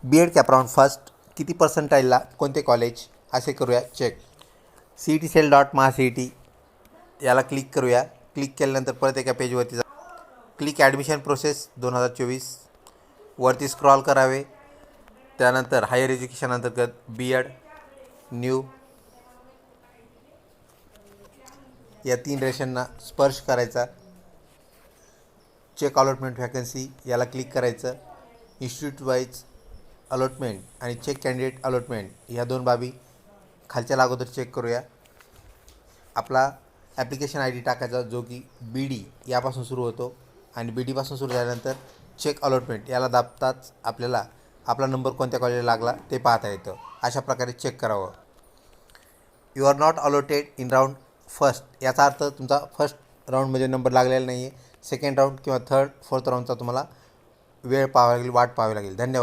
B Ed कॅपराऊंड first किती पर्सेंटाईलला कोणते college असे करूया चेक. CETcell.MahaCET याला क्लिक करूया. क्लिक केल्यानंतर परत एका पेजवरती जा. क्लिक ॲडमिशन प्रोसेस 2024 वरती स्क्रॉल करावे. त्यानंतर हायर एज्युकेशन अंतर्गत BEd न्यू या 3 रेषांना स्पर्श करायचा. चेक अलॉटमेंट व्हॅकन्सी याला क्लिक करायचं. इन्स्टिट्यूट वाईज अलॉटमेंट आणि चेक कॅन्डिडेट अलॉटमेंट ह्या 2 बाबी खालच्या अगोदर चेक करूया. आपला ॲप्लिकेशन ID टाकायचा जो की BD यापासून सुरू होतो आणि BD पासून सुरू झाल्यानंतर चेक अलॉटमेंट याला दाबताच आपल्याला आपला नंबर कोणत्या कॉलेजला लागला ते पाहता येतं. अशा प्रकारे चेक करावं. You are not allotted in round first याचा अर्थ तुमचा फर्स्ट राऊंडमध्ये नंबर लागलेला नाही आहे. सेकंड राऊंड किंवा थर्ड फोर्थ राऊंडचा तुम्हाला वेळ पाहावी लागेल, वाट पाहावी लागेल. धन्यवाद.